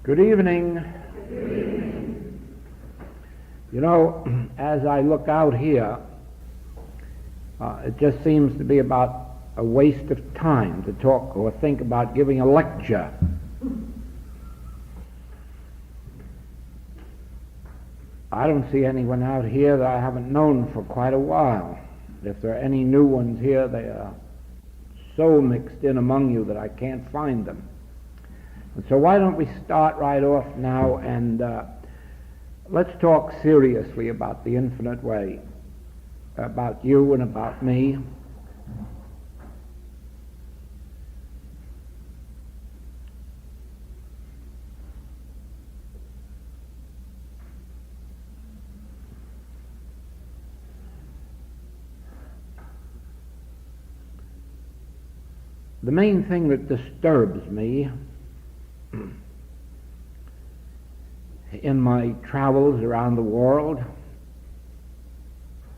Good evening. You know, as I look out here, it just seems to be about a waste of time to talk or think about giving a lecture. I don't see anyone out here that I haven't known for quite a while. If there are any new ones here, they are so mixed in among you that I can't find them. And so why don't we start right off now and let's talk seriously about the infinite way, about you and about me. The main thing that disturbs me in my travels around the world,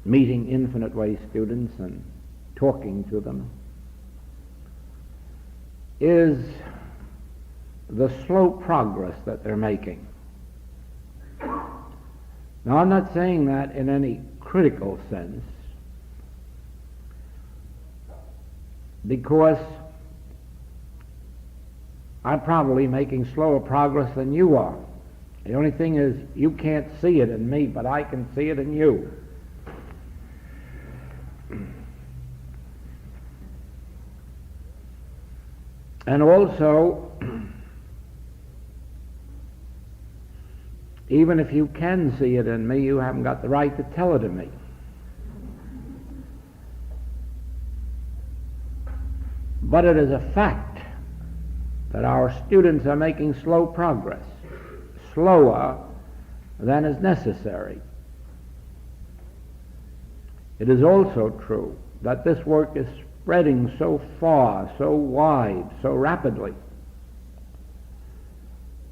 meeting infinite way students and talking to them, is the slow progress that they're making. Now, I'm not saying that in any critical sense, because I'm probably making slower progress than you are. The only thing is, you can't see it in me, but I can see it in you. And also, even if you can see it in me, you haven't got the right to tell it in me. But it is a fact that our students are making slow progress, slower than is necessary. It is also true that this work is spreading so far, so wide, so rapidly,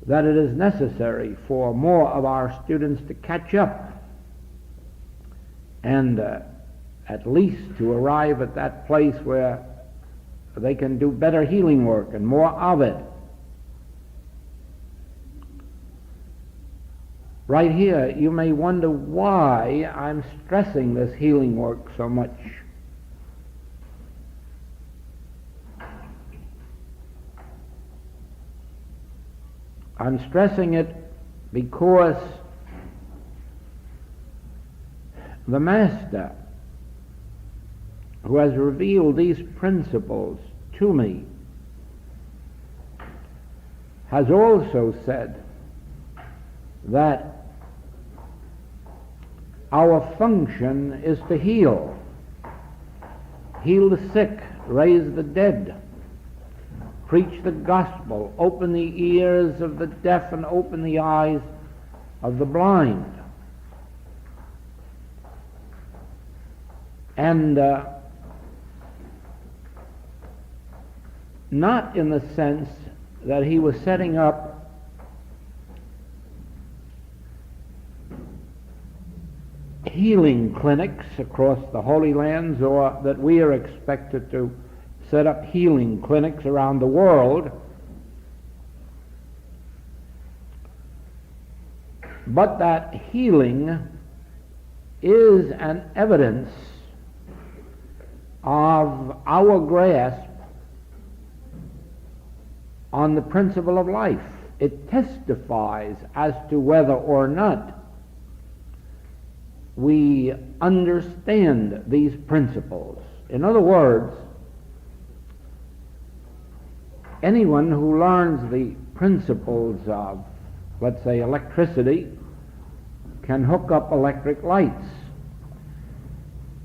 that it is necessary for more of our students to catch up and at least to arrive at that place where they can do better healing work and more of it. Right here, you may wonder why I'm stressing this healing work so much. I'm stressing it because the Master, who has revealed these principles to me, has also said that our function is to heal the sick, raise the dead, preach the gospel, open the ears of the deaf and open the eyes of the blind. And not in the sense that he was setting up healing clinics across the Holy Lands, or that we are expected to set up healing clinics around the world, but that healing is an evidence of our grasp on the principle of life. It testifies as to whether or not we understand these principles. In other words, anyone who learns the principles of, let's say, electricity, can hook up electric lights.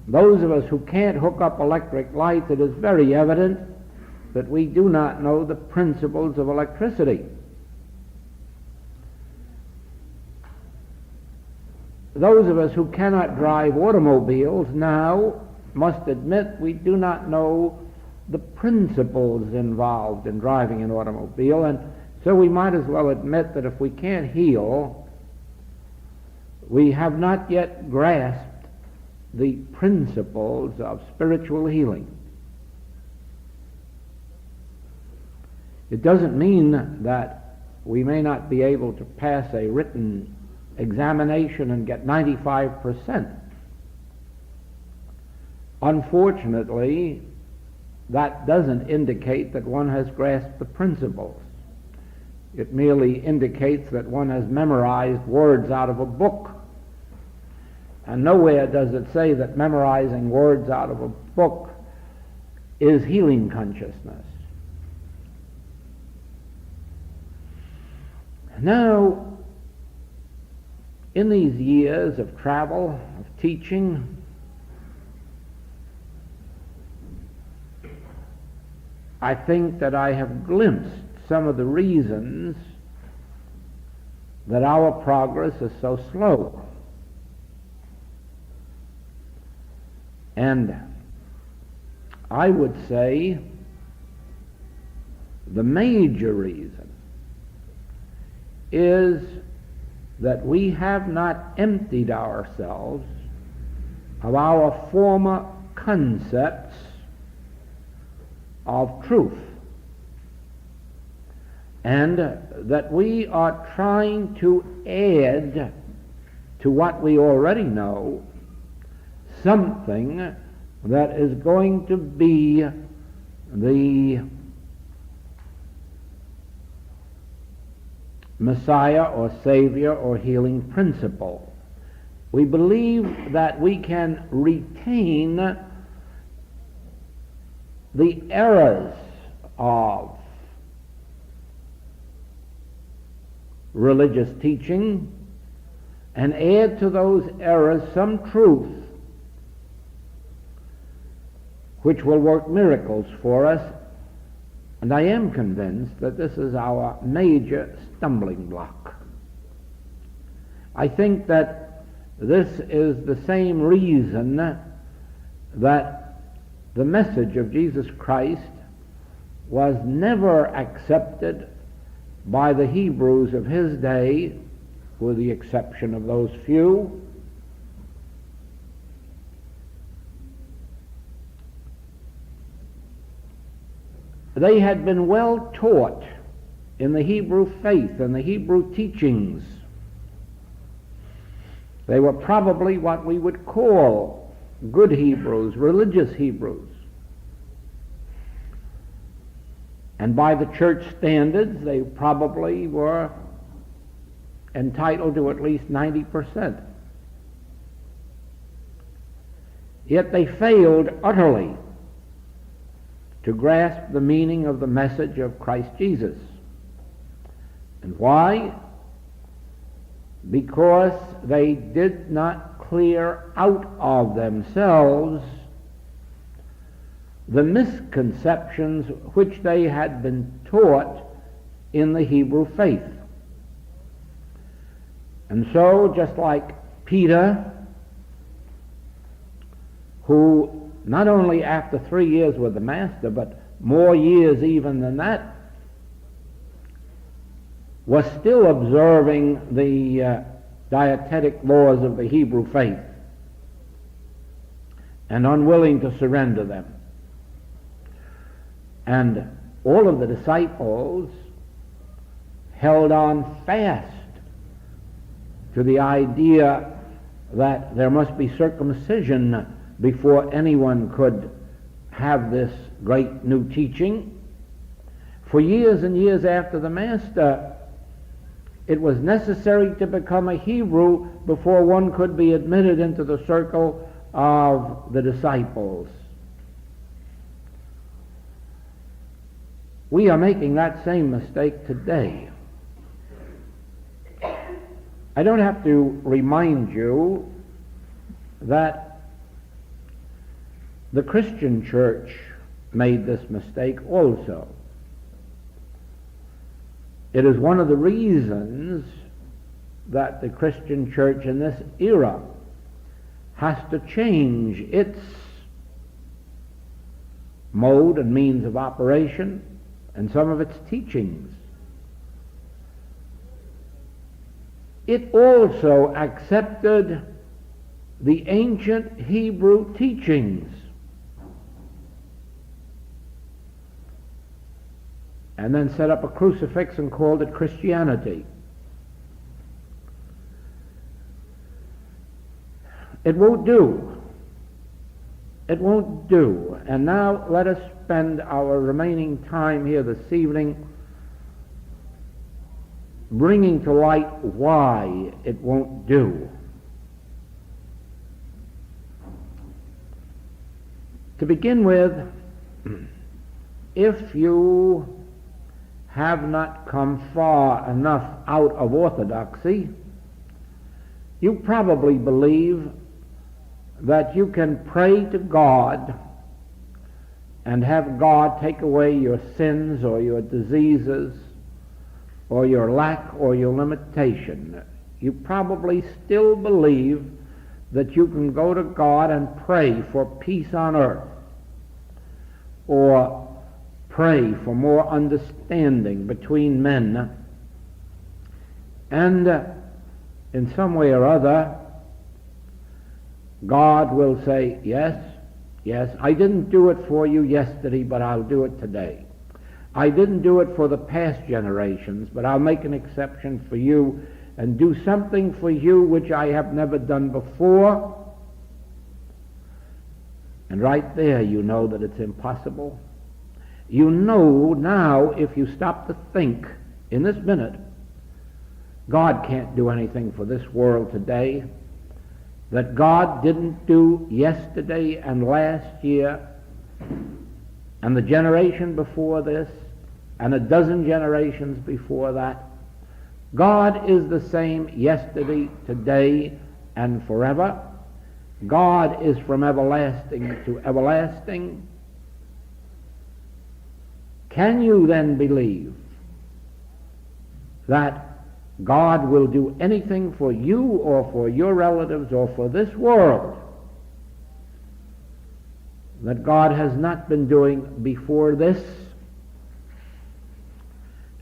Those of us who can't hook up electric lights, it is very evident that we do not know the principles of electricity. Those of us who cannot drive automobiles now must admit we do not know the principles involved in driving an automobile, and so we might as well admit that if we can't heal, we have not yet grasped the principles of spiritual healing. It doesn't mean that we may not be able to pass a written examination and get 95%. Unfortunately, that doesn't indicate that one has grasped the principles. It merely indicates that one has memorized words out of a book. And nowhere does it say that memorizing words out of a book is healing consciousness. Now, in these years of travel, of teaching, I think that I have glimpsed some of the reasons that our progress is so slow. And I would say the major reason is that we have not emptied ourselves of our former concepts of truth, and that we are trying to add to what we already know something that is going to be the Messiah or Savior or healing principle. We believe that we can retain the errors of religious teaching and add to those errors some truth which will work miracles for us. And I am convinced that this is our major stumbling block. I think that this is the same reason that the message of Jesus Christ was never accepted by the Hebrews of his day, with the exception of those few. They had been well taught in the Hebrew faith and the Hebrew teachings. They were probably what we would call good Hebrews, religious Hebrews. And by the church standards, they probably were entitled to at least 90%. Yet they failed utterly to grasp the meaning of the message of Christ Jesus. And why? Because they did not clear out of themselves the misconceptions which they had been taught in the Hebrew faith. And so, just like Peter, who not only after 3 years with the Master, but more years even than that, was still observing the dietetic laws of the Hebrew faith and unwilling to surrender them. And all of the disciples held on fast to the idea that there must be circumcision before anyone could have this great new teaching. For years and years after the Master, it was necessary to become a Hebrew before one could be admitted into the circle of the disciples. We are making that same mistake today. I don't have to remind you that the Christian church made this mistake also. It is one of the reasons that the Christian church in this era has to change its mode and means of operation and some of its teachings. It also accepted the ancient Hebrew teachings. and then set up a crucifix and called it Christianity. It won't do. It won't do. And now let us spend our remaining time here this evening bringing to light why it won't do. To begin with, if you have not come far enough out of orthodoxy, you probably believe that you can pray to God and have God take away your sins or your diseases or your lack or your limitation. You probably still believe that you can go to God and pray for peace on earth, or pray for more understanding between men, and in some way or other God will say, yes, I didn't do it for you yesterday, but I'll do it today. I didn't do it for the past generations, but I'll make an exception for you and do something for you which I have never done before. And right there you know that it's impossible. You know now, if you stop to think in this minute, God can't do anything for this world today that God didn't do yesterday and last year and the generation before this and a dozen generations before that. God is the same yesterday, today, and forever. God is from everlasting to everlasting. Can you then believe that God will do anything for you or for your relatives or for this world that God has not been doing before this?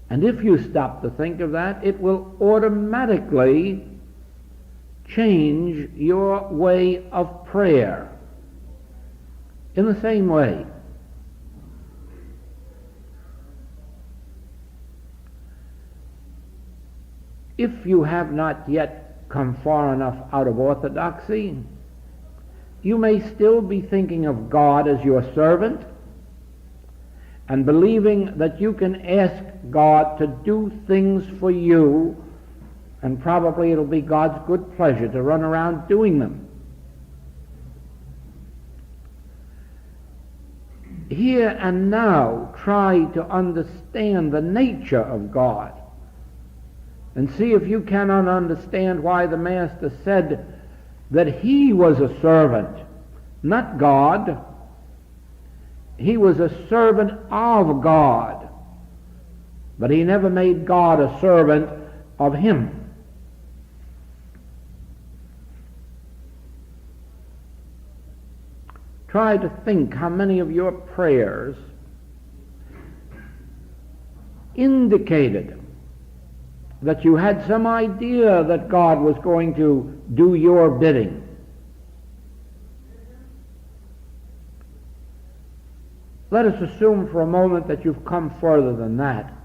And if you stop to think of that, it will automatically change your way of prayer in the same way. If you have not yet come far enough out of orthodoxy, you may still be thinking of God as your servant and believing that you can ask God to do things for you, and probably it'll be God's good pleasure to run around doing them. Here and now, try to understand the nature of God and see if you cannot understand why the Master said that he was a servant, not God. He was a servant of God, but he never made God a servant of him. Try to think how many of your prayers indicated that you had some idea that God was going to do your bidding. Let us assume for a moment that you've come further than that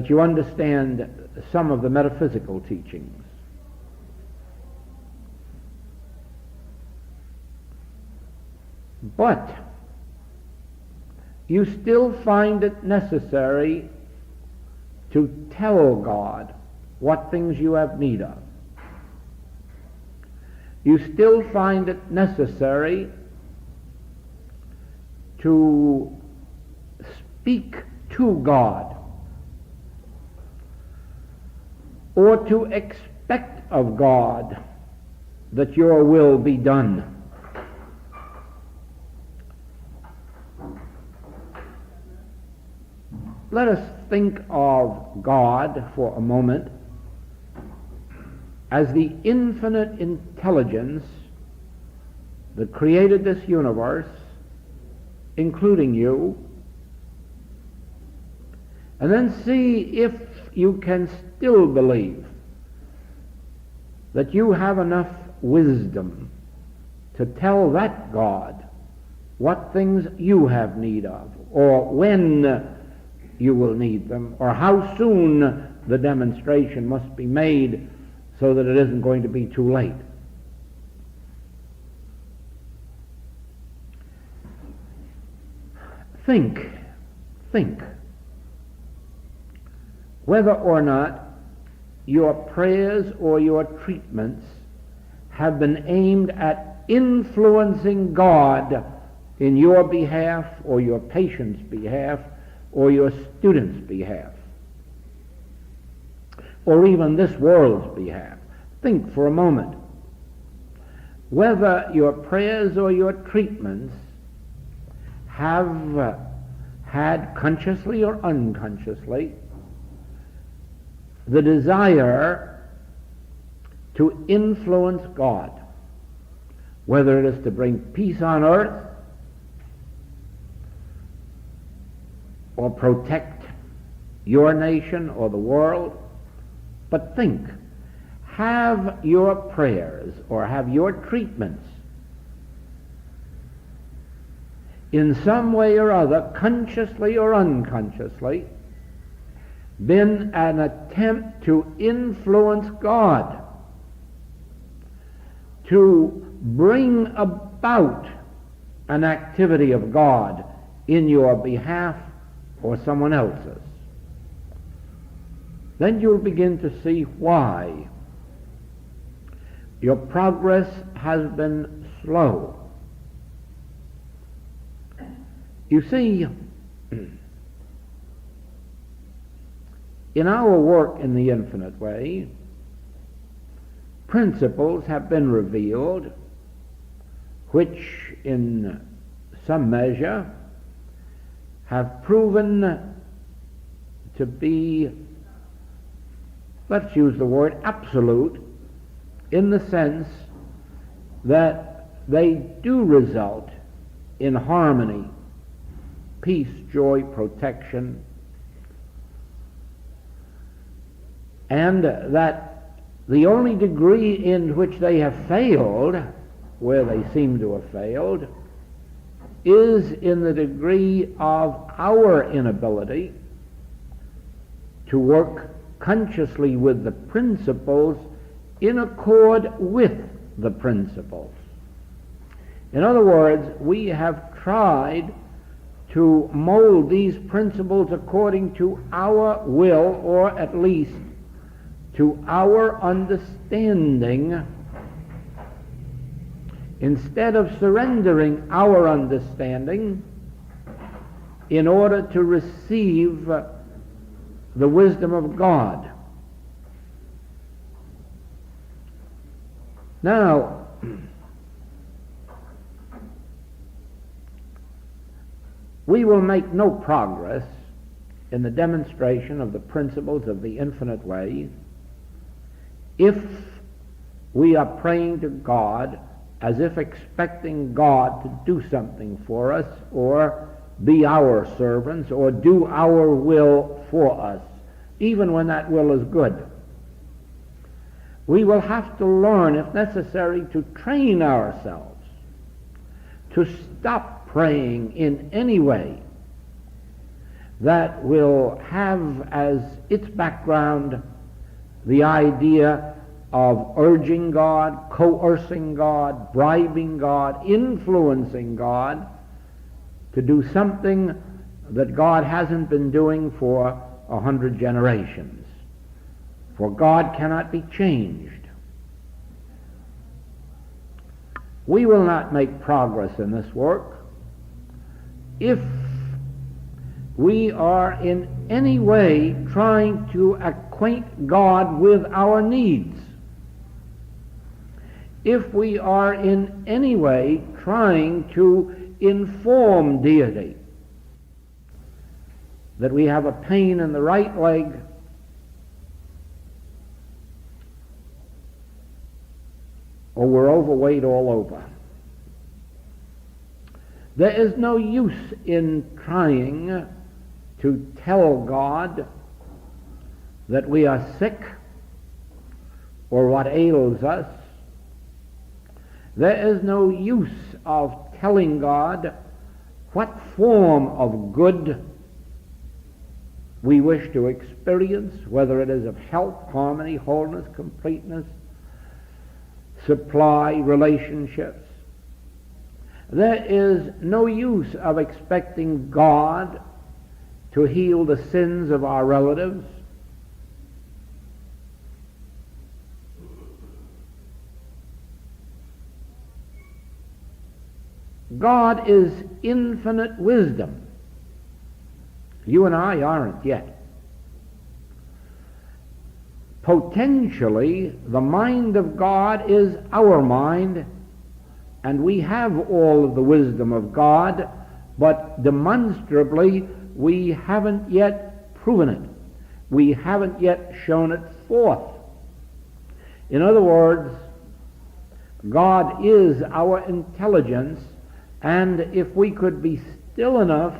you understand some of the metaphysical teachings. But you still find it necessary to tell God what things you have need of. You still find it necessary to speak to God or to expect of God that your will be done. Let us think of God for a moment as the infinite intelligence that created this universe, including you, and then see if you can still believe that you have enough wisdom to tell that God what things you have need of, or when you will need them, or how soon the demonstration must be made so that it isn't going to be too late. Think whether or not your prayers or your treatments have been aimed at influencing God in your behalf or your patient's behalf or your student's behalf or even this world's behalf. Think for a moment whether your prayers or your treatments have had, consciously or unconsciously, the desire to influence God, whether it is to bring peace on earth or protect your nation or the world. But think, have your prayers or have your treatments in some way or other, consciously or unconsciously, been an attempt to influence God, to bring about an activity of God in your behalf or someone else's? Then you'll begin to see why your progress has been slow. You see, in our work in the infinite way, principles have been revealed which in some measure have proven to be, let's use the word absolute, in the sense that they do result in harmony, peace, joy, protection, and that the only degree in which they have failed, where they seem to have failed, is in the degree of our inability to work consciously with the principles in accord with the principles. In other words, we have tried to mold these principles according to our will, or at least to our understanding, instead of surrendering our understanding in order to receive the wisdom of God. Now, we will make no progress in the demonstration of the principles of the infinite way if we are praying to God as if expecting God to do something for us, or be our servants, or do our will for us, even when that will is good. We will have to learn, if necessary, to train ourselves to stop praying in any way that will have as its background the idea of urging God, coercing God, bribing God, influencing God to do something that God hasn't been doing for 100 generations. For God cannot be changed. We will not make progress in this work if we are in any way trying to acquaint God with our needs. If we are in any way trying to inform deity that we have a pain in the right leg, or we're overweight all over. There is no use in trying to tell God that we are sick or what ails us. There is no use of telling God what form of good we wish to experience, whether it is of health, harmony, wholeness, completeness, supply, relationships. There is no use of expecting God to heal the sins of our relatives. God is infinite wisdom. You and I aren't yet. Potentially, the mind of God is our mind, and we have all of the wisdom of God, but demonstrably we haven't yet proven it. We haven't yet shown it forth. In other words, God is our intelligence, and if we could be still enough,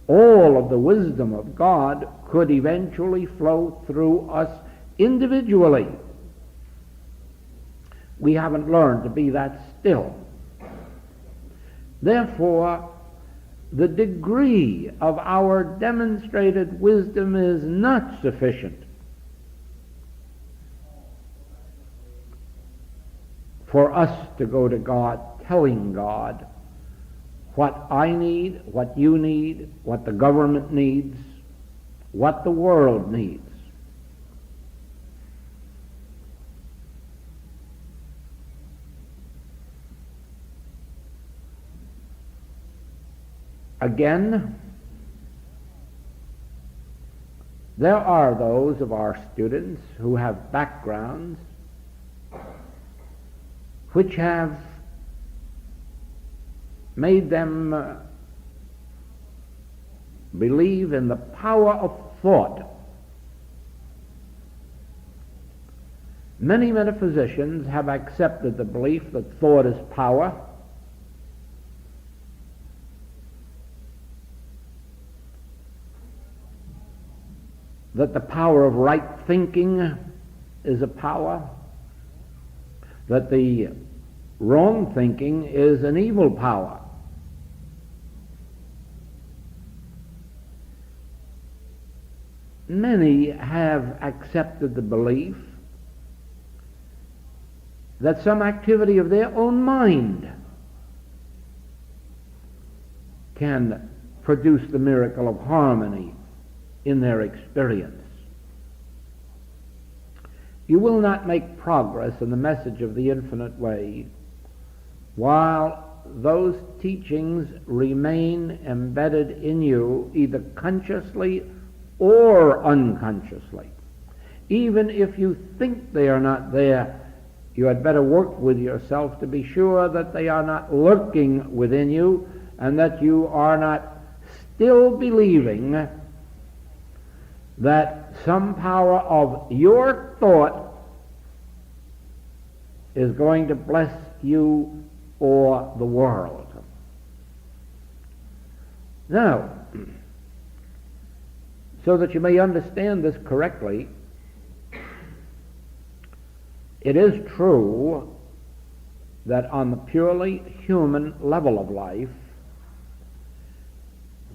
all of the wisdom of God could eventually flow through us individually. We haven't learned to be that still. Therefore, the degree of our demonstrated wisdom is not sufficient for us to go to God telling God what I need, what you need, what the government needs, what the world needs. Again, there are those of our students who have backgrounds which have made them believe in the power of thought. Many metaphysicians have accepted the belief that thought is power. That the power of right thinking is a power, that the wrong thinking is an evil power. Many have accepted the belief that some activity of their own mind can produce the miracle of harmony in their experience. You will not make progress in the message of the infinite way while those teachings remain embedded in you, either consciously or unconsciously. Even if you think they are not there, you had better work with yourself to be sure that they are not lurking within you, and that you are not still believing that some power of your thought is going to bless you or the world. Now, so that you may understand this correctly, it is true that on the purely human level of life,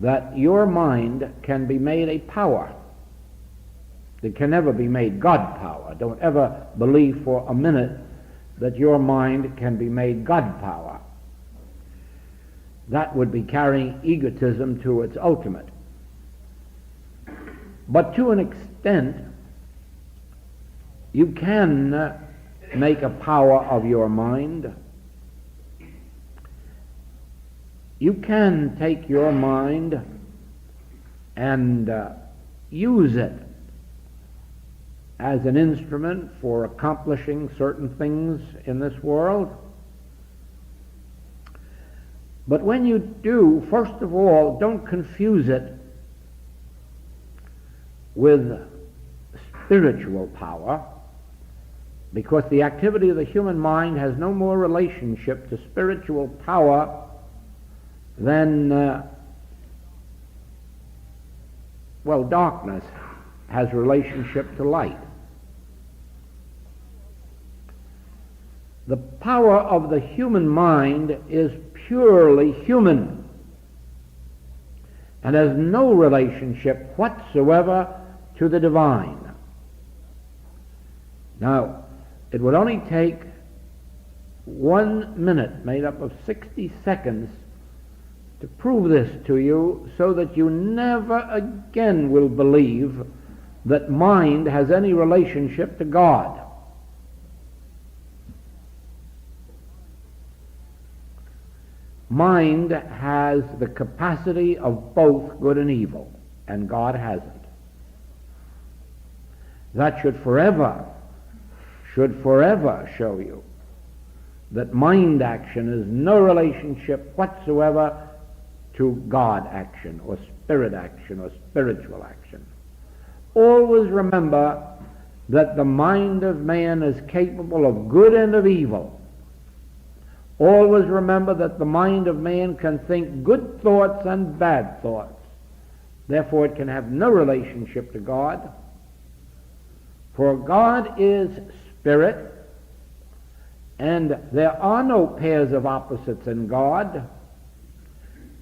that your mind can be made a power. It can never be made God power. Don't ever believe for a minute that your mind can be made God power. That would be carrying egotism to its ultimate. But to an extent, you can make a power of your mind. You can take your mind and use it as an instrument for accomplishing certain things in this world. But when you do, first of all, don't confuse it with spiritual power, because the activity of the human mind has no more relationship to spiritual power than, darkness has relationship to light. The power of the human mind is purely human. and has no relationship whatsoever to the divine. Now, it would only take 1 minute made up of 60 seconds to prove this to you, so that you never again will believe that mind has any relationship to God. Mind has the capacity of both good and evil, and God hasn't. That should forever show you that mind action is no relationship whatsoever to God action, or spirit action, or spiritual action. Always remember that the mind of man is capable of good and of evil. Always remember that the mind of man can think good thoughts and bad thoughts. Therefore, it can have no relationship to God. For God is spirit, and there are no pairs of opposites in God.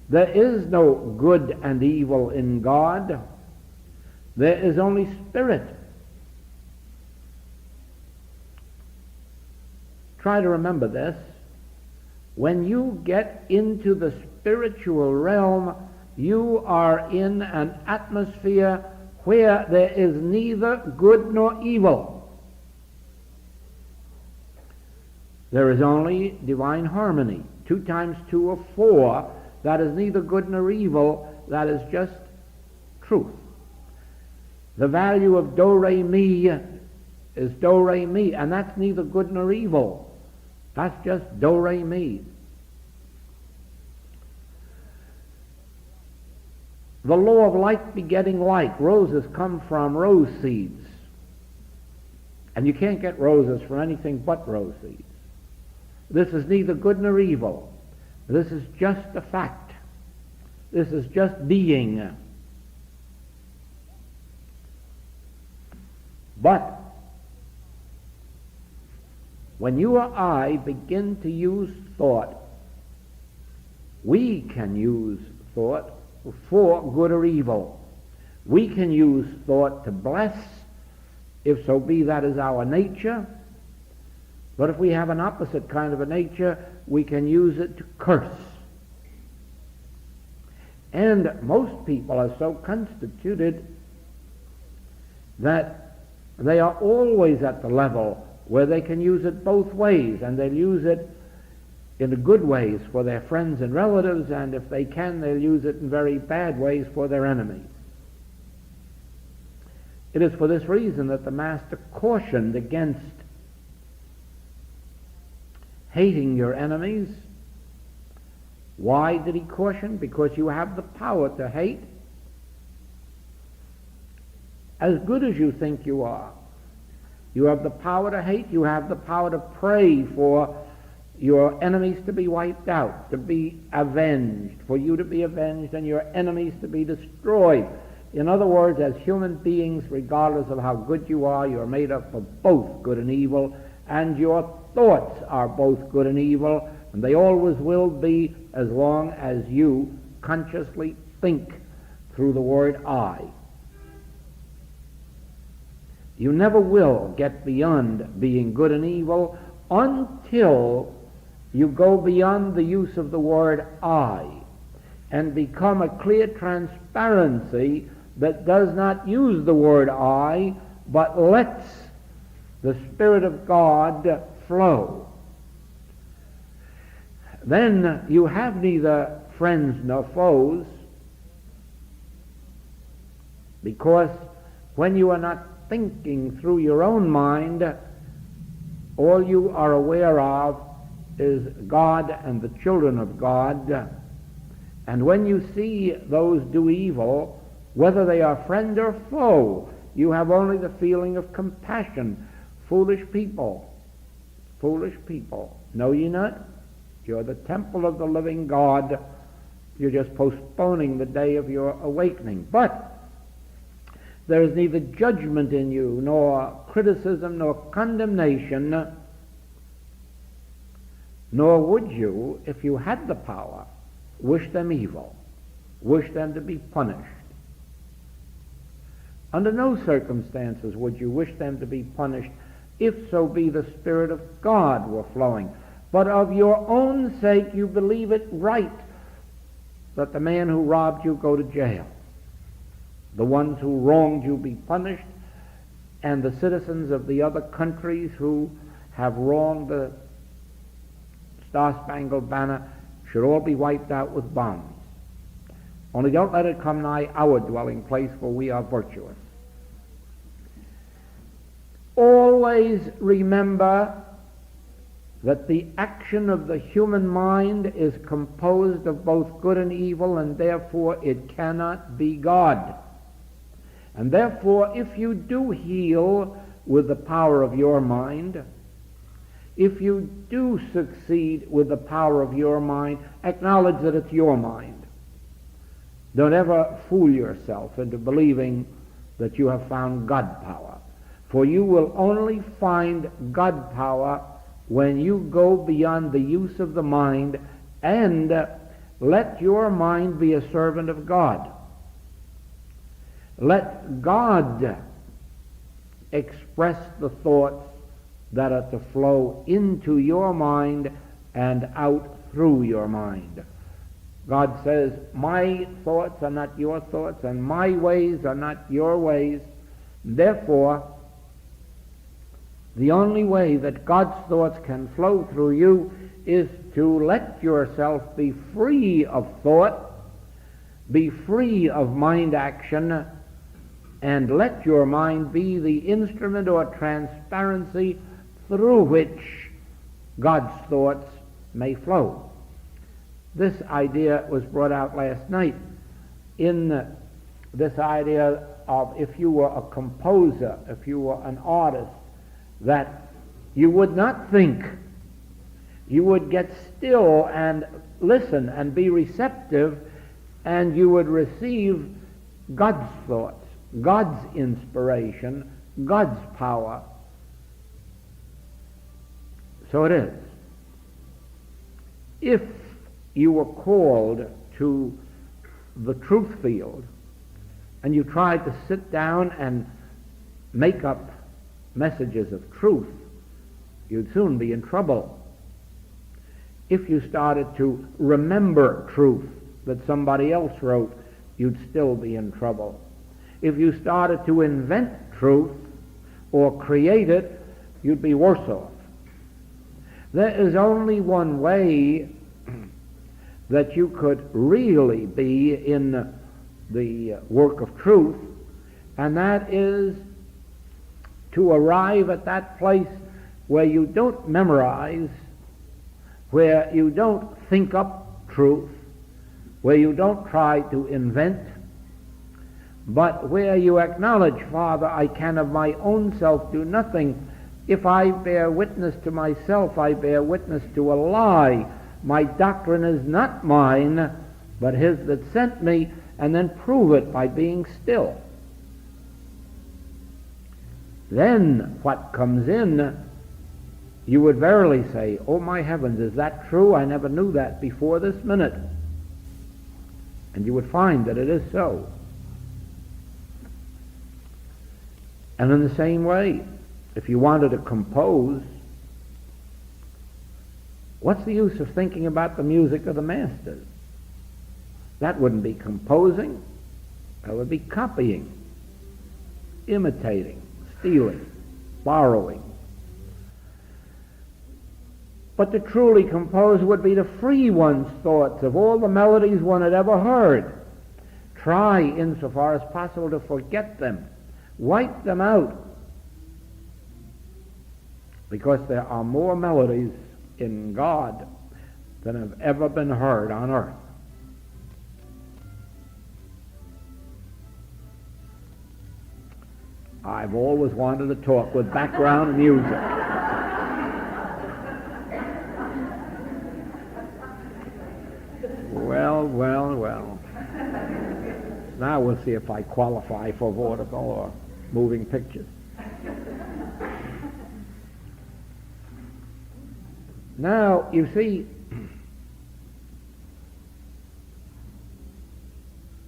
There is no good and evil in God. There is only spirit. Try to remember this. When you get into the spiritual realm, you are in an atmosphere where there is neither good nor evil. There is only divine harmony. 2 times 2 are 4. That is neither good nor evil. That is just truth. The value of do, re, mi is do, re, mi, and that's neither good nor evil. That's just do, re, mi. The law of like begetting like. Roses come from rose seeds. And you can't get roses from anything but rose seeds. This is neither good nor evil. This is just a fact. This is just being. But when you or I begin to use thought, we can use thought for good or evil. We can use thought to bless, if so be that is our nature. But if we have an opposite kind of a nature, we can use it to curse. And most people are so constituted that they are always at the level where they can use it both ways, and they'll use it in the good ways for their friends and relatives, and if they can, they'll use it in very bad ways for their enemies. It is for this reason that the Master cautioned against hating your enemies. Why did he caution? Because you have the power to hate. As good as you think you are, you have the power to hate. You have the power to pray for your enemies to be wiped out, to be avenged, for you to be avenged and your enemies to be destroyed. In other words, as human beings, regardless of how good you are made up of both good and evil, and your thoughts are both good and evil, and they always will be as long as you consciously think through the word I. You never will get beyond being good and evil until you go beyond the use of the word I and become a clear transparency that does not use the word I, but lets the Spirit of God flow. Then you have neither friends nor foes, because when you are not thinking through your own mind, all you are aware of is God and the children of God. And when you see those do evil, whether they are friend or foe, you have only the feeling of compassion. Foolish people, know ye not? You're the temple of the living God. You're just postponing the day of your awakening. But there is neither judgment in you, nor criticism, nor condemnation, nor would you, if you had the power, wish them evil. wish them to be punished. Under no circumstances would you wish them to be punished, if so be the Spirit of God were flowing. But of your own sake you believe it right that the man who robbed you go to jail, the ones who wronged you be punished, and the citizens of the other countries who have wronged the Star-Spangled Banner should all be wiped out with bombs. Only don't let it come nigh our dwelling place, for we are virtuous. Always remember that the action of the human mind is composed of both good and evil, and therefore it cannot be God. And therefore, if you do heal with the power of your mind, if you do succeed with the power of your mind, acknowledge that it's your mind. Don't ever fool yourself into believing that you have found God power. For you will only find God power when you go beyond the use of the mind and let your mind be a servant of God. Let God express the thoughts that are to flow into your mind and out through your mind. God says, my thoughts are not your thoughts, and my ways are not your ways. Therefore, the only way that God's thoughts can flow through you is to let yourself be free of thought, be free of mind action, and let your mind be the instrument or transparency through which God's thoughts may flow. This idea was brought out last night in this idea of, if you were a composer, if you were an artist, that you would not think. You would get still and listen and be receptive, and you would receive God's thoughts, God's inspiration, God's power. So it is. If you were called to the truth field and you tried to sit down and make up messages of truth, you'd soon be in trouble. If you started to remember truth that somebody else wrote, you'd still be in trouble. If you started to invent truth or create it, you'd be worse off. There is only one way that you could really be in the work of truth, and that is to arrive at that place where you don't memorize, where you don't think up truth, where you don't try to invent, but where you acknowledge, Father, I can of my own self do nothing. If I bear witness to myself, I bear witness to a lie. My doctrine is not mine, but his that sent me, and then prove it by being still. Then what comes in, you would verily say, oh my heavens, is that true? I never knew that before this minute. And you would find that it is so. And in the same way, if you wanted to compose, what's the use of thinking about the music of the masters? That wouldn't be composing. That would be copying, imitating, stealing, borrowing. But to truly compose would be to free one's thoughts of all the melodies one had ever heard. Try, insofar as possible, to forget them. Wipe them out. Because there are more melodies in God than have ever been heard on earth. I've always wanted to talk with background music. Well. Now we'll see if I qualify for vaudeville or moving pictures. Now, you see,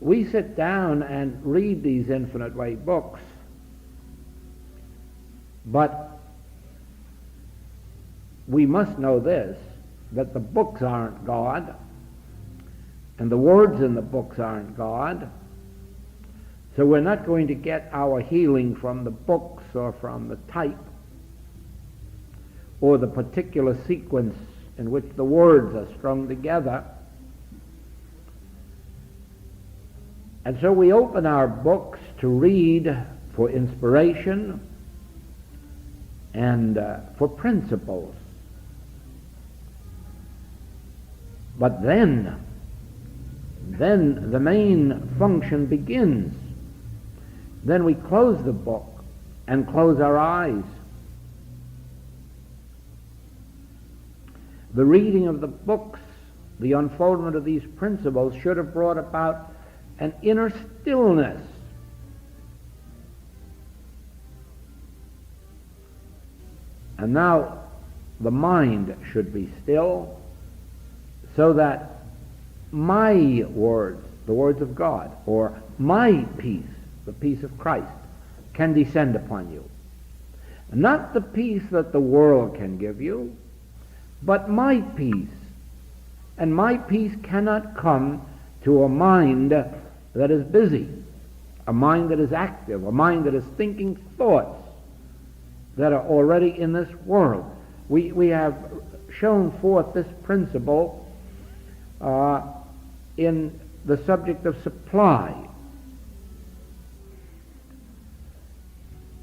we sit down and read these infinite way books, but we must know this, that the books aren't God, and the words in the books aren't God. So we're not going to get our healing from the books or from the type or the particular sequence in which the words are strung together. And so we open our books to read for inspiration and for principles. But then the main function begins. Then we close the book and close our eyes. The reading of the books, the unfoldment of these principles should have brought about an inner stillness. And now the mind should be still so that my words, the words of God, or my peace, the peace of Christ, can descend upon you. Not the peace that the world can give you, but my peace. And my peace cannot come to a mind that is busy, a mind that is active, a mind that is thinking thoughts that are already in this world. We have shown forth this principle in the subject of supply.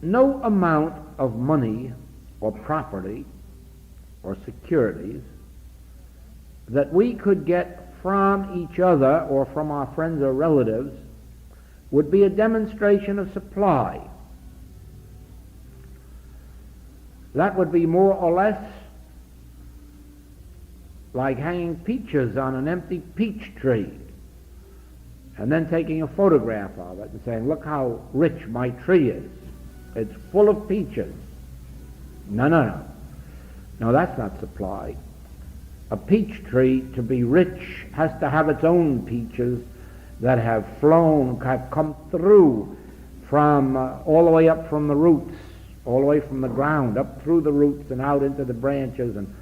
No amount of money or property or securities that we could get from each other or from our friends or relatives would be a demonstration of supply. That would be more or less like hanging peaches on an empty peach tree and then taking a photograph of it and saying, look how rich my tree is. It's full of peaches. No, that's not supply. A peach tree, to be rich, has to have its own peaches that have flown, have come through from all the way up from the roots, all the way from the ground, up through the roots and out into the branches, and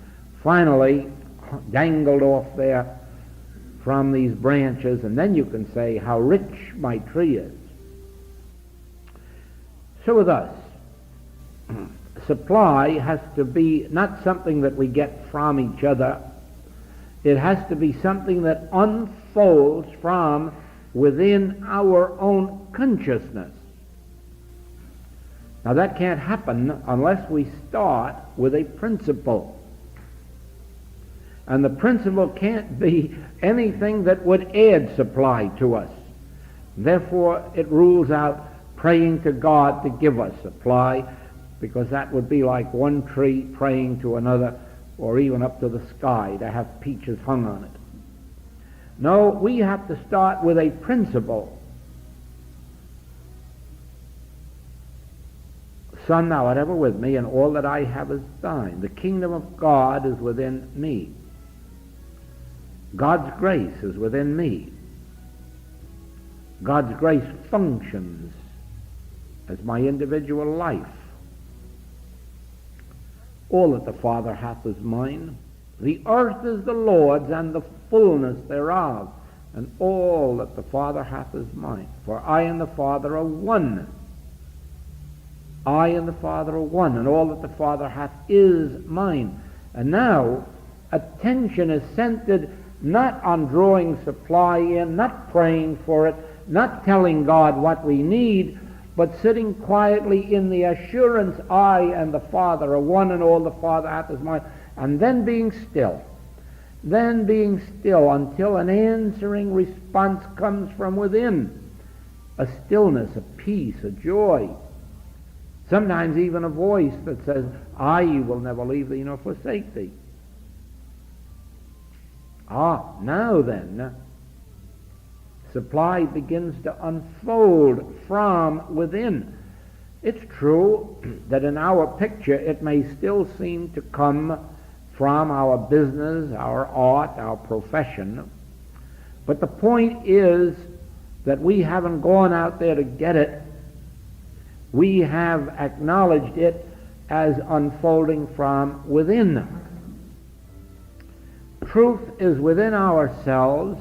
finally dangled off there from these branches, and then you can say how rich my tree is. So with us, supply has to be not something that we get from each other. It has to be something that unfolds from within our own consciousness. Now that can't happen unless we start with a principle. And the principle can't be anything that would add supply to us. Therefore, it rules out praying to God to give us supply, because that would be like one tree praying to another, or even up to the sky to have peaches hung on it. No, we have to start with a principle. Son, thou art ever with me, and all that I have is thine. The kingdom of God is within me. God's grace is within me. God's grace functions as my individual life. All that the Father hath is mine. The earth is the Lord's, and the fullness thereof, and all that the Father hath is mine. For I and the Father are one. I and the Father are one, and all that the Father hath is mine. And now, attention is centered not on drawing supply in, not praying for it, not telling God what we need, but sitting quietly in the assurance, I and the Father are one, and all the Father hath is mine, and then being still. Then being still until an answering response comes from within. A stillness, a peace, a joy. Sometimes even a voice that says, I will never leave thee nor forsake thee. Now then, supply begins to unfold from within. It's true that in our picture it may still seem to come from our business, our art, our profession, but the point is that we haven't gone out there to get it. We have acknowledged it as unfolding from within. Truth is within ourselves,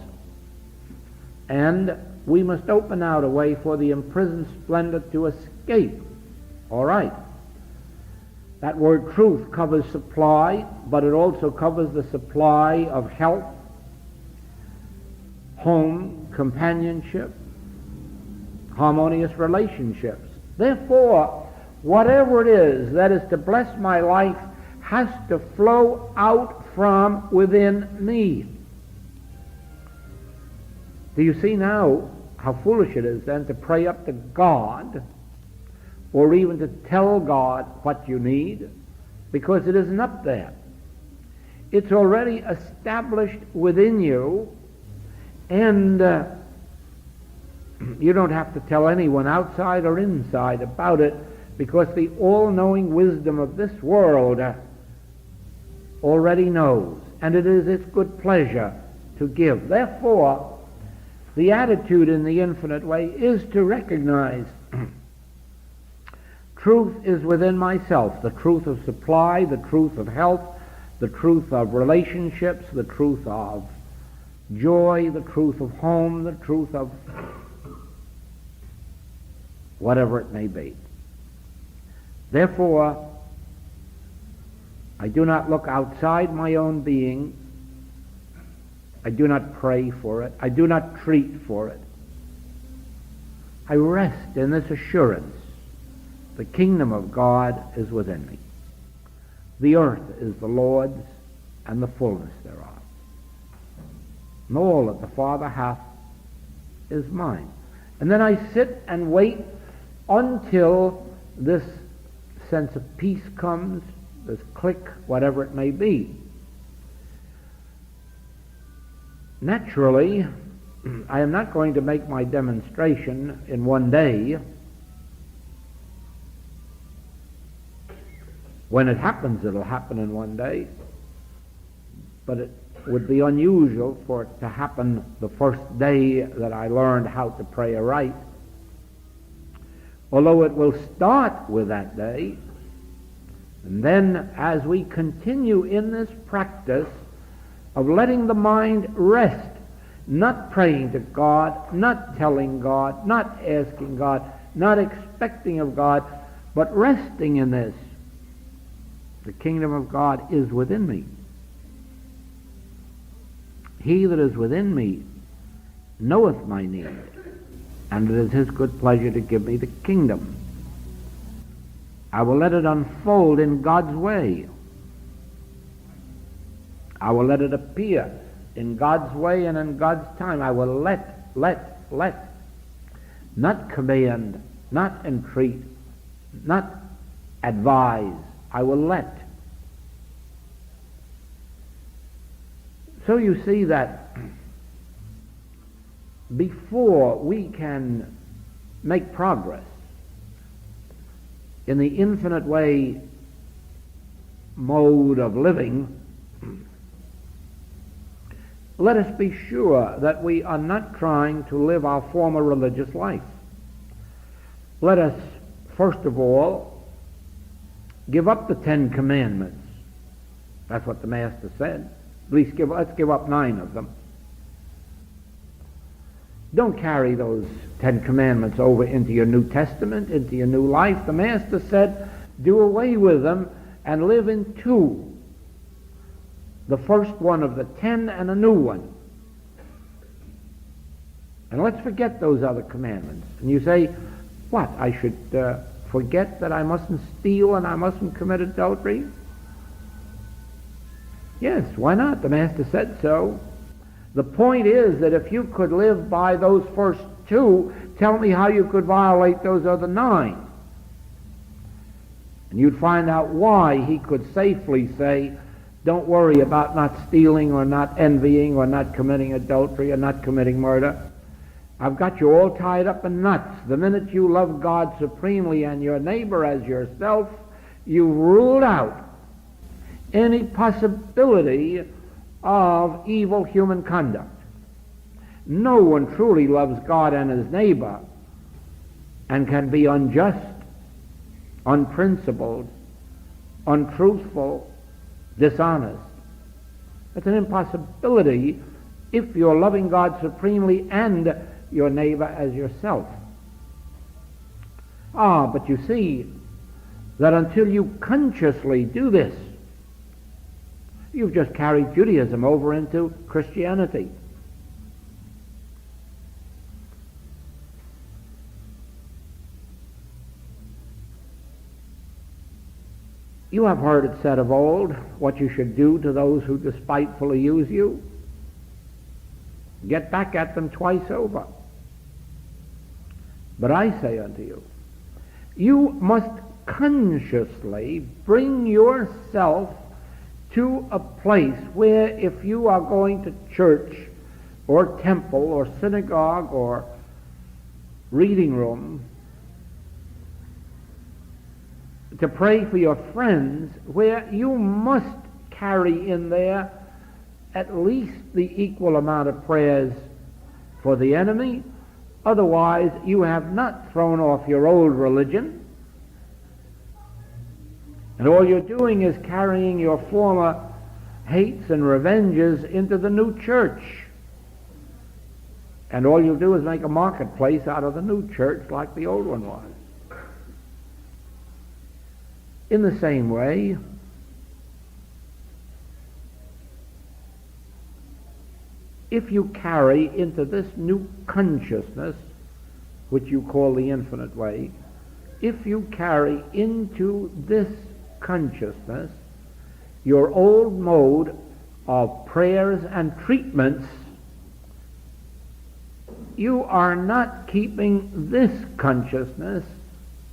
and we must open out a way for the imprisoned splendor to escape. All right. That word truth covers supply, but it also covers the supply of health, home, companionship, harmonious relationships. Therefore, whatever it is that is to bless my life has to flow out from within me. Do you see now how foolish it is then to pray up to God, or even to tell God what you need, because it isn't up there. It's already established within you, and you don't have to tell anyone outside or inside about it, because the all-knowing wisdom of this world already knows, and it is its good pleasure to give. Therefore, the attitude in the infinite way is to recognize truth is within myself, the truth of supply, the truth of health, the truth of relationships, the truth of joy, the truth of home, the truth of whatever it may be. Therefore, I do not look outside my own being. I do not pray for it. I do not treat for it. I rest in this assurance. The kingdom of God is within me. The earth is the Lord's, and the fullness thereof. And all that the Father hath is mine. And then I sit and wait until this sense of peace comes, this click, whatever it may be. Naturally, I am not going to make my demonstration in one day. When it happens, it'll happen in one day. But it would be unusual for it to happen the first day that I learned how to pray aright. Although it will start with that day, and then as we continue in this practice of letting the mind rest, not praying to God, not telling God, not asking God, not expecting of God, but resting in this, the kingdom of God is within me. He that is within me knoweth my need, and it is his good pleasure to give me the kingdom. I will let it unfold in God's way. I will let it appear in God's way and in God's time. I will let. Not command, not entreat, not advise. I will let. So you see that before we can make progress in the infinite way mode of living, let us be sure that we are not trying to live our former religious life. Let us, first of all, give up the 10 Commandments. That's what the Master said. At least let's give up 9 of them. Don't carry those 10 Commandments over into your New Testament, into your new life. The Master said, do away with them and live in 2. The first one of the 10 and a new one. And let's forget those other commandments. And you say, what? I should forget that I mustn't steal and I mustn't commit adultery? Yes, why not? The Master said so. The point is that if you could live by those first 2, tell me how you could violate those other 9. And you'd find out why he could safely say, don't worry about not stealing or not envying or not committing adultery or not committing murder. I've got you all tied up in knots. The minute you love God supremely and your neighbor as yourself, you've ruled out any possibility of evil human conduct. No one truly loves God and his neighbor and can be unjust, unprincipled, untruthful, dishonest. It's an impossibility if you're loving God supremely and your neighbor as yourself. But you see that until you consciously do this, you've just carried Judaism over into Christianity. You have heard it said of old, what you should do to those who despitefully use you. Get back at them twice over. But I say unto you, you must consciously bring yourself to a place where if you are going to church or temple or synagogue or reading room to pray for your friends, where you must carry in there at least the equal amount of prayers for the enemy. Otherwise, you have not thrown off your old religion, and all you're doing is carrying your former hates and revenges into the new church. And all you'll do is make a marketplace out of the new church like the old one was. In the same way, if you carry into this new consciousness, which you call the infinite way, if you carry into this consciousness your old mode of prayers and treatments, you are not keeping this consciousness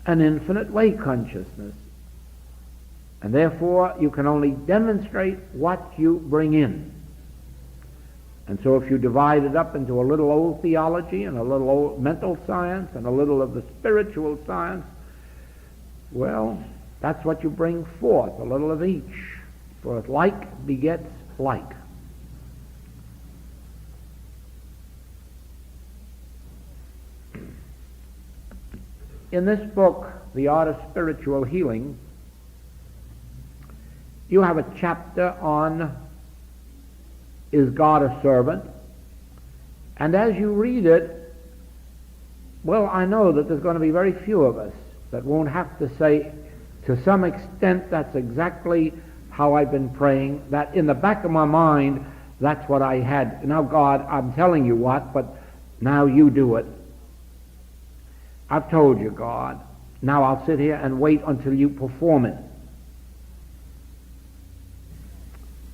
an infinite way consciousness. And therefore, you can only demonstrate what you bring in. And so if you divide it up into a little old theology and a little old mental science and a little of the spiritual science, well, that's what you bring forth, a little of each. For like begets like. In this book, The Art of Spiritual Healing, you have a chapter on, is God a servant? And as you read it, well, I know that there's going to be very few of us that won't have to say, to some extent, that's exactly how I've been praying, that in the back of my mind, that's what I had. Now, God, I'm telling you what, but now you do it. I've told you, God. Now I'll sit here and wait until you perform it.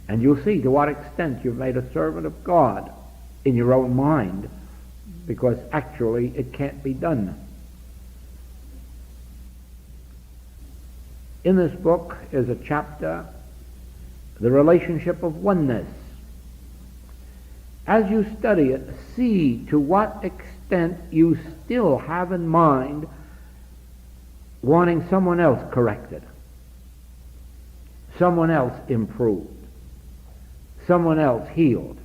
And you'll see to what extent you've made a servant of God in your own mind, because actually it can't be done. In this book is a chapter, the relationship of oneness. As you study it, see to what extent you still have in mind wanting someone else corrected, someone else improved, someone else healed.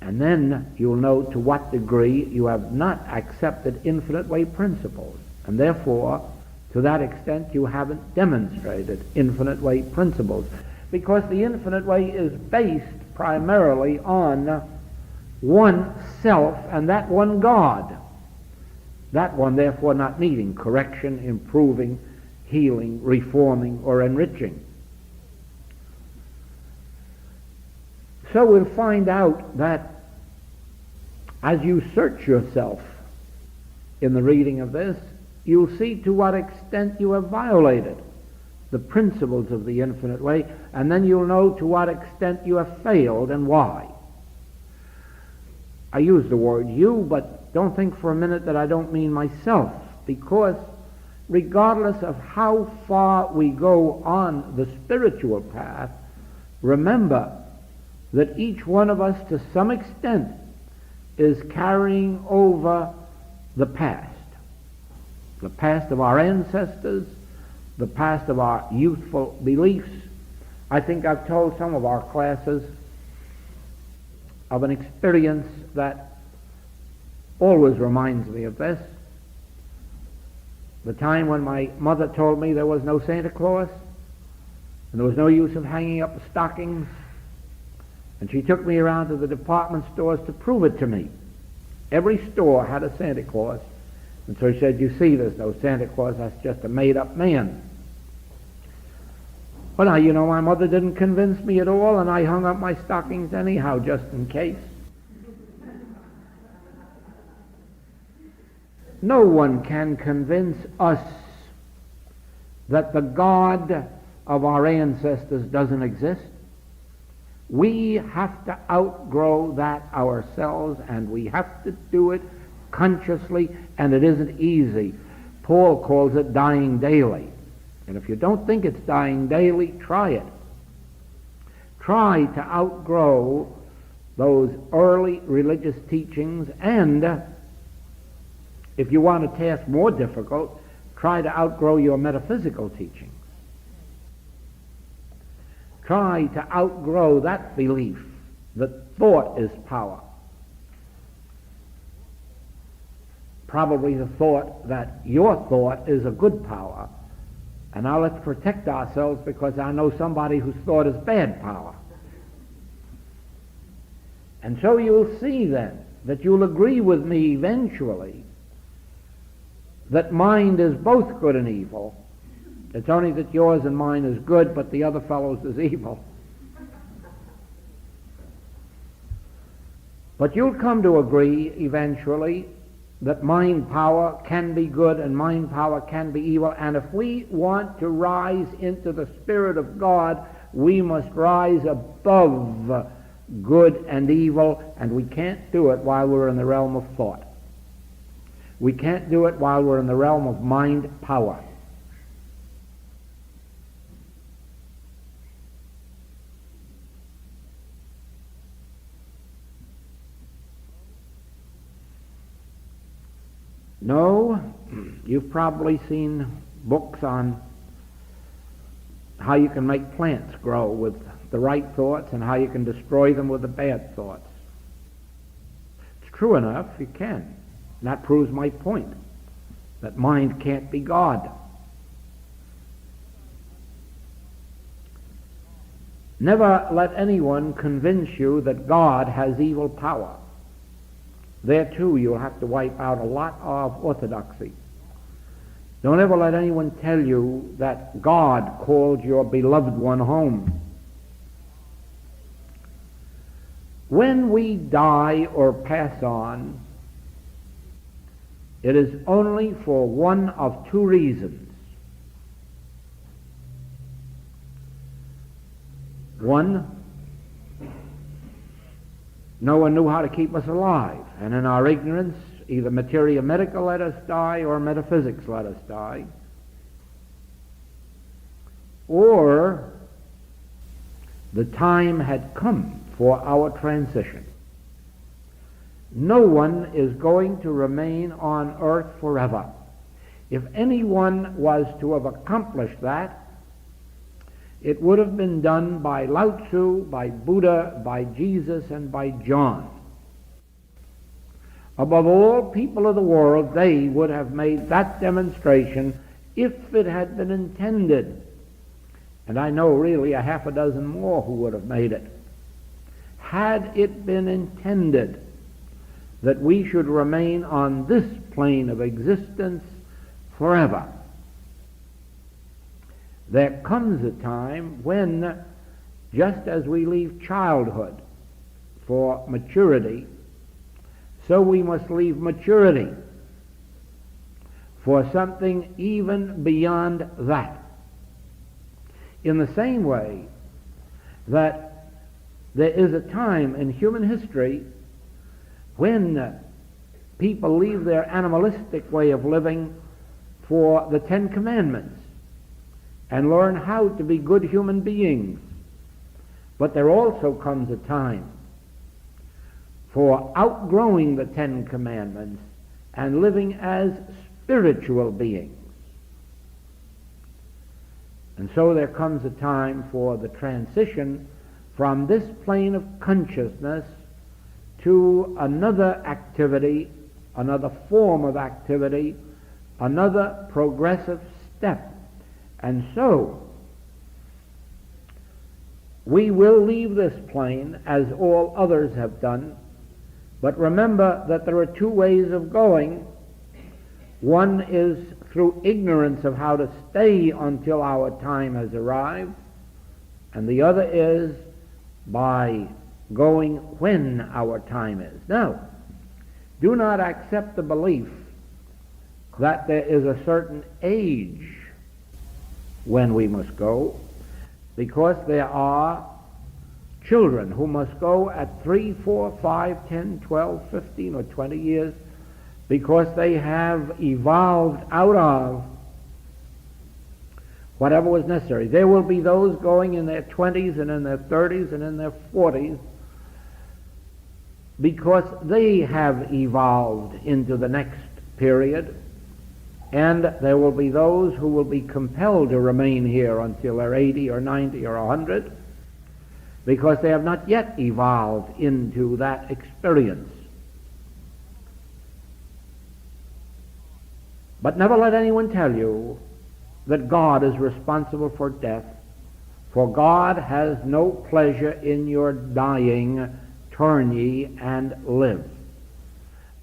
And then you'll know to what degree you have not accepted infinite way principles. And therefore, to that extent, you haven't demonstrated infinite way principles. Because the infinite way is based primarily on one self and that one God. That one, therefore, not needing correction, improving, healing, reforming, or enriching. So we'll find out that as you search yourself in the reading of this, you'll see to what extent you have violated the principles of the infinite way, and then you'll know to what extent you have failed and why. I use the word you, but don't think for a minute that I don't mean myself, because regardless of how far we go on the spiritual path, remember that each one of us to some extent is carrying over the past of our ancestors, the past of our youthful beliefs, I think I've told some of our classes of an experience that always reminds me of this. The time when my mother told me there was no Santa Claus, and there was no use of hanging up the stockings, and she took me around to the department stores to prove it to me. Every store had a Santa Claus, and so she said, "You see, there's no Santa Claus, that's just a made-up man." Well, now, you know, my mother didn't convince me at all, and I hung up my stockings anyhow, just in case. No one can convince us that the God of our ancestors doesn't exist. We have to outgrow that ourselves, and we have to do it consciously, and it isn't easy. Paul calls it dying daily. And if you don't think it's dying daily, try it. Try to outgrow those early religious teachings, and if you want a task more difficult, try to outgrow your metaphysical teachings. Try to outgrow that belief that thought is power. Probably the thought that your thought is a good power. And now let's protect ourselves, because I know somebody whose thought is bad power. And so you'll see then that you'll agree with me eventually that mind is both good and evil. It's only that yours and mine is good, but the other fellow's is evil. But you'll come to agree eventually that mind power can be good and mind power can be evil, and if we want to rise into the Spirit of God, we must rise above good and evil, and we can't do it while we're in the realm of thought. We can't do it while we're in the realm of mind power. No, you've probably seen books on how you can make plants grow with the right thoughts and how you can destroy them with the bad thoughts. It's true enough, you can. And that proves my point, that mind can't be God. Never let anyone convince you that God has evil power. There, too, you'll have to wipe out a lot of orthodoxy. Don't ever let anyone tell you that God called your beloved one home. When we die or pass on, it is only for one of two reasons. One, no one knew how to keep us alive, and in our ignorance, either materia medica let us die or metaphysics let us die. Or the time had come for our transition. No one is going to remain on earth forever. If anyone was to have accomplished that, it would have been done by Lao Tzu, by Buddha, by Jesus, and by John. Above all people of the world, they would have made that demonstration if it had been intended. And I know really a half a dozen more who would have made it. Had it been intended that we should remain on this plane of existence forever, there comes a time when, just as we leave childhood for maturity, so we must leave maturity for something even beyond that. In the same way that there is a time in human history when people leave their animalistic way of living for the Ten Commandments and learn how to be good human beings. But there also comes a time for outgrowing the Ten Commandments and living as spiritual beings. And so there comes a time for the transition from this plane of consciousness to another activity, another form of activity, another progressive step. And so we will leave this plane as all others have done, but remember that there are two ways of going. One is through ignorance of how to stay until our time has arrived, and the other is by going when our time is. Now, do not accept the belief that there is a certain age when we must go, because there are children who must go at 3, 4, 5, 10, 12, 15, or 20 years, because they have evolved out of whatever was necessary. There will be those going in their 20s and in their 30s and in their 40s because they have evolved into the next period, and there will be those who will be compelled to remain here until they're 80 or 90 or 100 because they have not yet evolved into that experience. But never let anyone tell you that God is responsible for death, for God has no pleasure in your dying. Turn ye and live.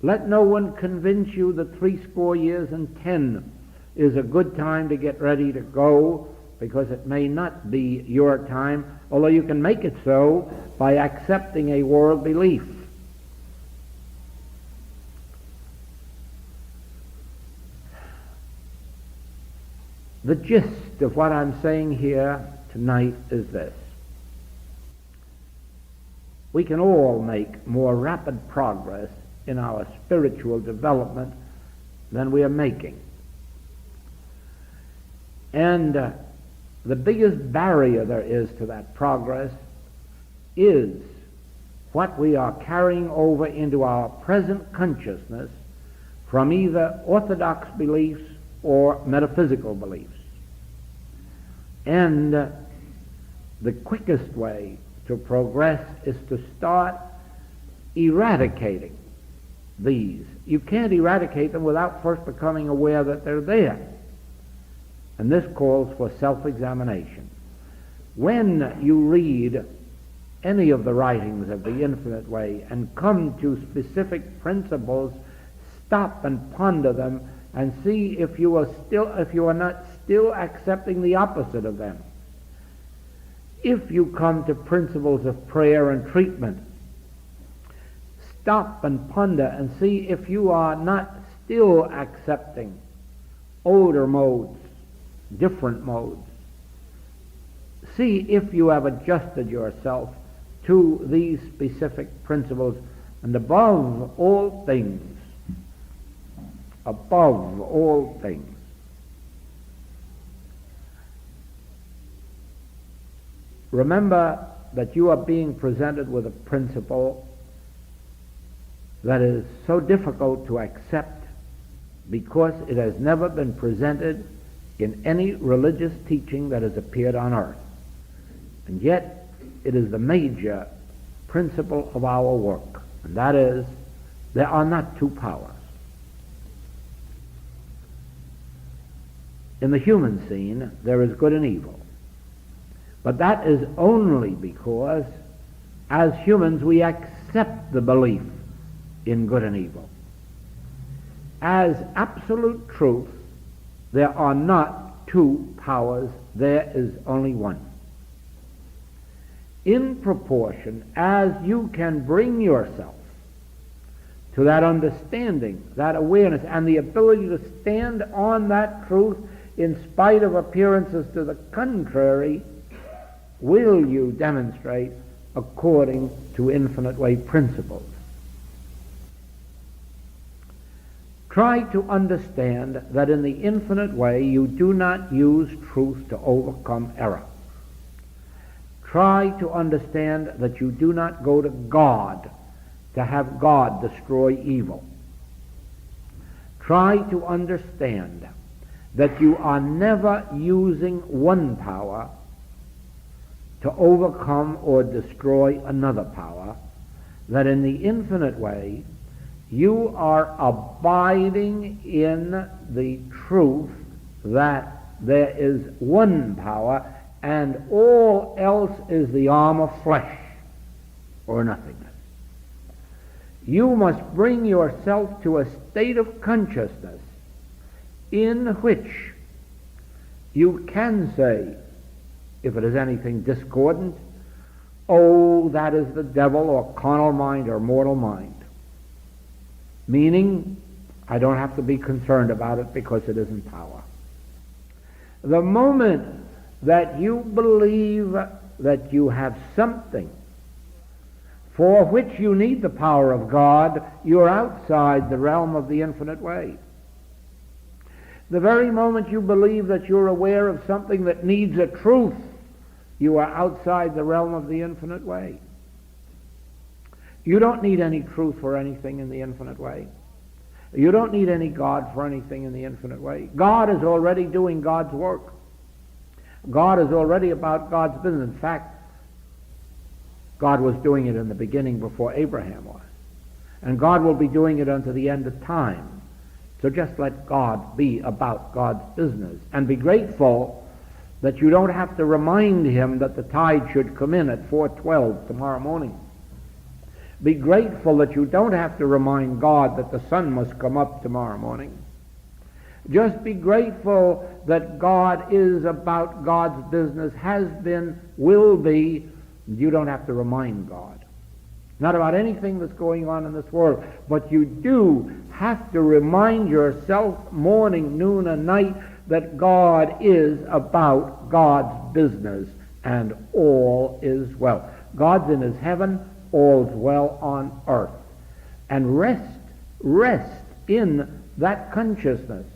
Let no one convince you that 80 years and 10 is a good time to get ready to go, because it may not be your time, although you can make it so by accepting a world belief. The gist of what I'm saying here tonight is this. We can all make more rapid progress in our spiritual development than we are making. And the biggest barrier there is to that progress is what we are carrying over into our present consciousness from either orthodox beliefs or metaphysical beliefs. And the quickest way to progress is to start eradicating these. You can't eradicate them without first becoming aware that they're there. And this calls for self-examination. When you read any of the writings of the Infinite Way and come to specific principles, stop and ponder them and see if you are not still accepting the opposite of them. If you come to principles of prayer and treatment, stop and ponder and see if you are not still accepting older modes, different modes. See if you have adjusted yourself to these specific principles, and above all things, remember that you are being presented with a principle that is so difficult to accept because it has never been presented in any religious teaching that has appeared on earth. And yet it is the major principle of our work, and that is, there are not two powers. In the human scene, there is good and evil. But that is only because, as humans, we accept the belief in good and evil. As absolute truth, there are not two powers, there is only one. In proportion as you can bring yourself to that understanding, that awareness, and the ability to stand on that truth in spite of appearances to the contrary, will you demonstrate according to Infinite Way principles. Try to understand that in the Infinite Way you do not use truth to overcome error. Try to understand that you do not go to God to have God destroy evil. Try to understand that you are never using one power to overcome or destroy another power, that in the infinite way you are abiding in the truth that there is one power and all else is the arm of flesh or nothingness. You must bring yourself to a state of consciousness in which you can say, if it is anything discordant, oh, that is the devil or carnal mind or mortal mind. Meaning, I don't have to be concerned about it because it isn't power. The moment that you believe that you have something for which you need the power of God, you're outside the realm of the infinite way. The very moment you believe that you're aware of something that needs a truth, you are outside the realm of the infinite way. You don't need any truth for anything in the infinite way. You don't need any God for anything in the infinite way. God is already doing God's work. God is already about God's business. In fact, God was doing it in the beginning before Abraham was. And God will be doing it unto the end of time. So just let God be about God's business. And be grateful that you don't have to remind him that the tide should come in at 4:12 tomorrow morning. Be grateful that you don't have to remind God that the sun must come up tomorrow morning. Just be grateful that God is about God's business, has been, will be. You don't have to remind God. Not about anything that's going on in this world. But you do have to remind yourself morning, noon, and night that God is about God's business and all is well. God's in his heaven, all's well on earth. And rest in that consciousness